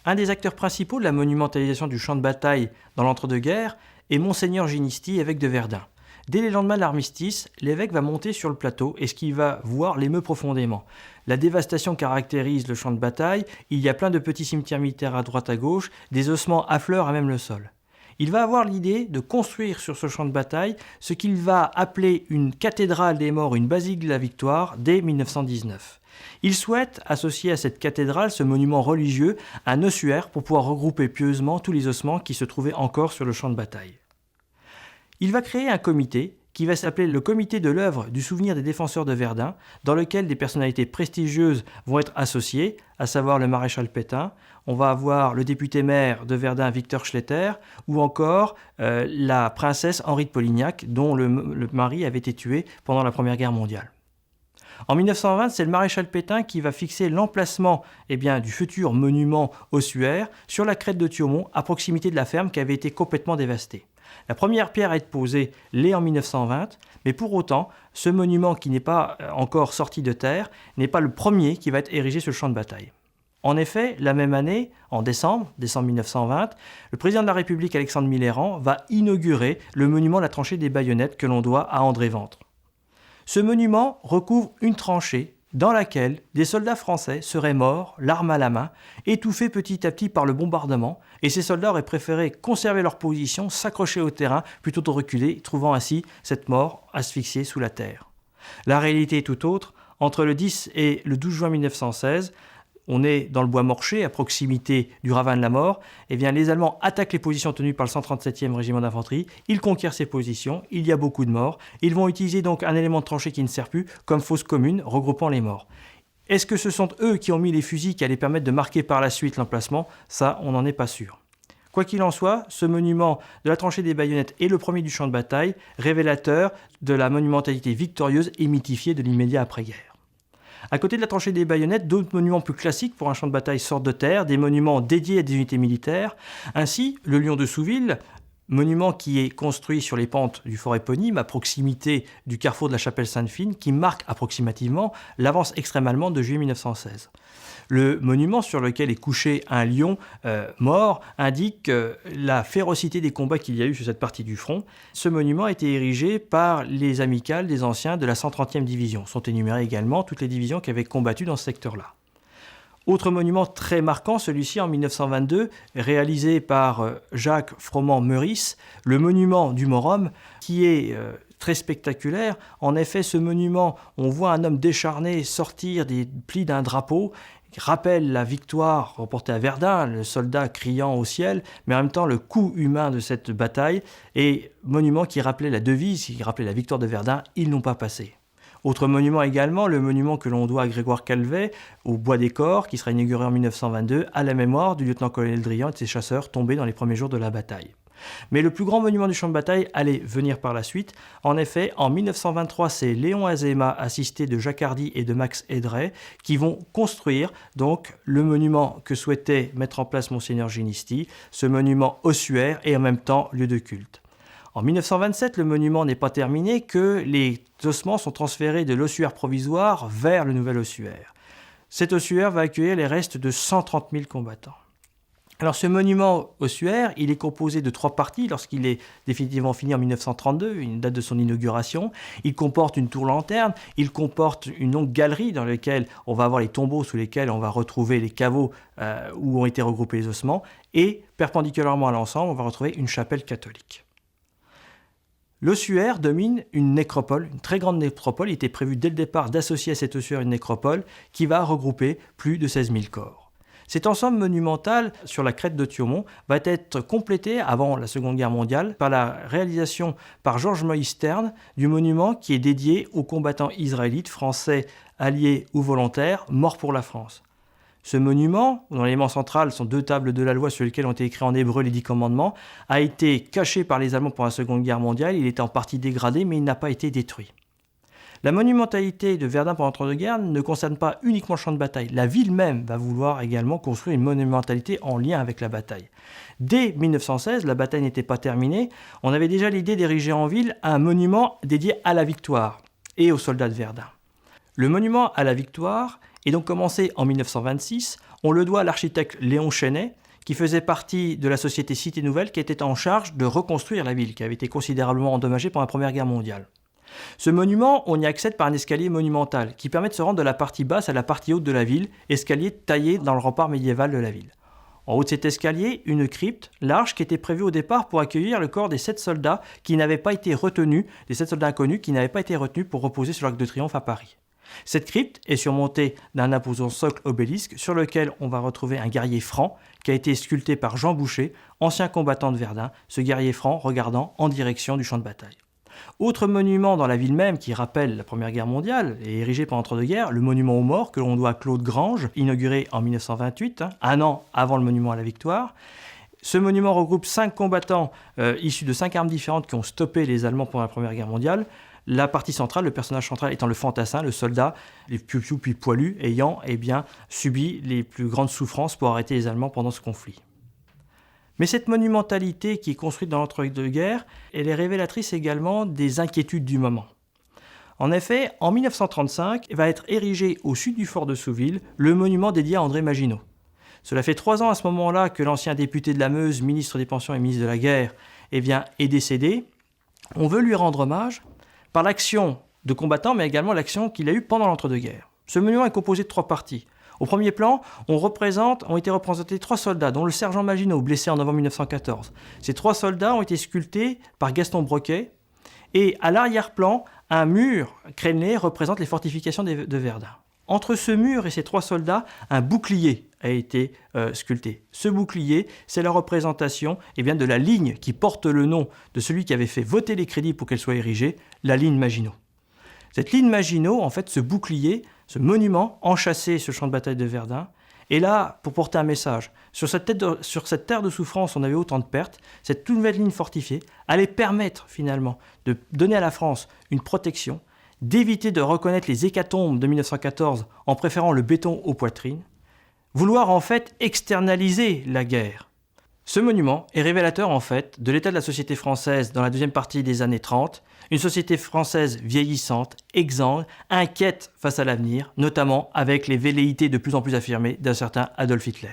Un des acteurs principaux de la monumentalisation du champ de bataille dans l'entre-deux-guerres est Monseigneur Ginisty, évêque de Verdun. Dès les lendemains de l'armistice, l'évêque va monter sur le plateau et ce qu'il va voir l'émeut profondément. La dévastation caractérise le champ de bataille, il y a plein de petits cimetières militaires à droite à gauche, des ossements affleurent à même le sol. Il va avoir l'idée de construire sur ce champ de bataille ce qu'il va appeler une cathédrale des morts, une basilique de la victoire, dès 1919. Il souhaite associer à cette cathédrale, ce monument religieux, un ossuaire pour pouvoir regrouper pieusement tous les ossements qui se trouvaient encore sur le champ de bataille. Il va créer un comité qui va s'appeler le comité de l'œuvre du souvenir des défenseurs de Verdun, dans lequel des personnalités prestigieuses vont être associées, à savoir le maréchal Pétain, on va avoir le député-maire de Verdun, Victor Schletter, ou encore la princesse Henri de Polignac, dont le mari avait été tué pendant la Première Guerre mondiale. En 1920, c'est le maréchal Pétain qui va fixer l'emplacement du futur monument ossuaire sur la crête de Thiaumont, à proximité de la ferme qui avait été complètement dévastée. La première pierre à être posée l'est en 1920, mais pour autant, ce monument qui n'est pas encore sorti de terre n'est pas le premier qui va être érigé sur le champ de bataille. En effet, la même année, en décembre 1920, le président de la République, Alexandre Mitterrand, va inaugurer le monument de la tranchée des baïonnettes que l'on doit à André Ventre. Ce monument recouvre une tranchée dans laquelle des soldats français seraient morts, l'arme à la main, étouffés petit à petit par le bombardement, et ces soldats auraient préféré conserver leur position, s'accrocher au terrain, plutôt que de reculer, trouvant ainsi cette mort asphyxiée sous la terre. La réalité est tout autre. Entre le 10 et le 12 juin 1916, on est dans le bois Morcher, à proximité du ravin de la mort. Les Allemands attaquent les positions tenues par le 137e régiment d'infanterie. Ils conquièrent ces positions. Il y a beaucoup de morts. Ils vont utiliser donc un élément de tranchée qui ne sert plus comme fosse commune, regroupant les morts. Est-ce que ce sont eux qui ont mis les fusils qui allaient permettre de marquer par la suite l'emplacement ? Ça, on n'en est pas sûr. Quoi qu'il en soit, ce monument de la tranchée des baïonnettes est le premier du champ de bataille, révélateur de la monumentalité victorieuse et mythifiée de l'immédiat après-guerre. À côté de la tranchée des baïonnettes, d'autres monuments plus classiques pour un champ de bataille sortent de terre, des monuments dédiés à des unités militaires. Ainsi, le Lion de Souville, monument qui est construit sur les pentes du fort éponyme, à proximité du carrefour de la chapelle Sainte-Fine, qui marque approximativement l'avance extrême allemande de juillet 1916. Le monument sur lequel est couché un lion mort indique la férocité des combats qu'il y a eu sur cette partie du front. Ce monument a été érigé par les amicales des anciens de la 130e division. Sont énumérées également toutes les divisions qui avaient combattu dans ce secteur-là. Autre monument très marquant, celui-ci en 1922, réalisé par Jacques Froment-Meurice, le monument du Mont-Rome, qui est très spectaculaire. En effet, ce monument, on voit un homme décharné sortir des plis d'un drapeau, qui rappelle la victoire remportée à Verdun, le soldat criant au ciel, mais en même temps le coût humain de cette bataille, et monument qui rappelait la devise, qui rappelait la victoire de Verdun, ils n'ont pas passé. Autre monument également, le monument que l'on doit à Grégoire Calvet, au Bois des Corps, qui sera inauguré en 1922, à la mémoire du lieutenant-colonel Drian et de ses chasseurs tombés dans les premiers jours de la bataille. Mais le plus grand monument du champ de bataille allait venir par la suite. En effet, en 1923, c'est Léon Azéma, assisté de Jacques Hardy et de Max Hédret, qui vont construire donc le monument que souhaitait mettre en place Monseigneur Ginisty, ce monument ossuaire et en même temps lieu de culte. En 1927, le monument n'est pas terminé que les ossements sont transférés de l'ossuaire provisoire vers le nouvel ossuaire. Cet ossuaire va accueillir les restes de 130 000 combattants. Alors ce monument ossuaire, il est composé de 3 parties lorsqu'il est définitivement fini en 1932, une date de son inauguration. Il comporte une tour-lanterne, il comporte une longue galerie dans laquelle on va avoir les tombeaux sous lesquels on va retrouver les caveaux où ont été regroupés les ossements. Et perpendiculairement à l'ensemble, on va retrouver une chapelle catholique. L'ossuaire domine une nécropole, une très grande nécropole. Il était prévu dès le départ d'associer à cet ossuaire une nécropole qui va regrouper plus de 16 000 corps. Cet ensemble monumental sur la crête de Thiaumont va être complété avant la Seconde Guerre mondiale par la réalisation par Georges Moïse Stern du monument qui est dédié aux combattants israélites, français, alliés ou volontaires, morts pour la France. Ce monument, dont l'élément central sont 2 tables de la loi sur lesquelles ont été écrits en hébreu les 10 commandements, a été caché par les Allemands pendant la Seconde Guerre mondiale. Il est en partie dégradé, mais il n'a pas été détruit. La monumentalité de Verdun pendant l'entre-deux-guerres ne concerne pas uniquement le champ de bataille. La ville même va vouloir également construire une monumentalité en lien avec la bataille. Dès 1916, la bataille n'était pas terminée. On avait déjà l'idée d'ériger en ville un monument dédié à la victoire et aux soldats de Verdun. Le monument à la victoire est donc commencé en 1926. On le doit à l'architecte Léon Chenet, qui faisait partie de la société Cité Nouvelle, qui était en charge de reconstruire la ville, qui avait été considérablement endommagée pendant la Première Guerre mondiale. Ce monument, on y accède par un escalier monumental, qui permet de se rendre de la partie basse à la partie haute de la ville, escalier taillé dans le rempart médiéval de la ville. En haut de cet escalier, une crypte large qui était prévue au départ pour accueillir le corps des 7 soldats qui n'avaient pas été retenus, des 7 soldats inconnus qui n'avaient pas été retenus pour reposer sur l'Arc de Triomphe à Paris. Cette crypte est surmontée d'un imposant socle obélisque sur lequel on va retrouver un guerrier franc qui a été sculpté par Jean Boucher, ancien combattant de Verdun, ce guerrier franc regardant en direction du champ de bataille. Autre monument dans la ville même qui rappelle la Première Guerre mondiale et érigé pendant l'entre-deux-guerres, le monument aux morts que l'on doit à Claude Grange, inauguré en 1928, un an avant le monument à la Victoire. Ce monument regroupe 5 combattants issus de 5 armes différentes qui ont stoppé les Allemands pendant la Première Guerre mondiale. La partie centrale, le personnage central étant le fantassin, le soldat, les piou-piou puis poilus, ayant subi les plus grandes souffrances pour arrêter les Allemands pendant ce conflit. Mais cette monumentalité qui est construite dans l'entre-deux-guerres, elle est révélatrice également des inquiétudes du moment. En effet, en 1935, va être érigé au sud du fort de Souville le monument dédié à André Maginot. Cela fait 3 ans à ce moment-là que l'ancien député de la Meuse, ministre des Pensions et ministre de la Guerre, est décédé. On veut lui rendre hommage par l'action de combattant, mais également l'action qu'il a eue pendant l'entre-deux-guerres. Ce monument est composé de 3 parties. Au premier plan, ont été représentés 3 soldats, dont le sergent Maginot, blessé en novembre 1914. Ces 3 soldats ont été sculptés par Gaston Broquet. Et à l'arrière-plan, un mur crénelé représente les fortifications de Verdun. Entre ce mur et ces 3 soldats, un bouclier a été sculpté. Ce bouclier, c'est la représentation de la ligne qui porte le nom de celui qui avait fait voter les crédits pour qu'elle soit érigée, la ligne Maginot. Cette ligne Maginot, en fait, ce bouclier, ce monument enchâssé sur le champ de bataille de Verdun, est là pour porter un message. Sur cette terre de souffrance, on avait autant de pertes. Cette toute nouvelle ligne fortifiée allait permettre finalement de donner à la France une protection, d'éviter de reconnaître les hécatombes de 1914 en préférant le béton aux poitrines, vouloir en fait externaliser la guerre. Ce monument est révélateur en fait de l'état de la société française dans la deuxième partie des années 30, une société française vieillissante, exsangue, inquiète face à l'avenir, notamment avec les velléités de plus en plus affirmées d'un certain Adolf Hitler.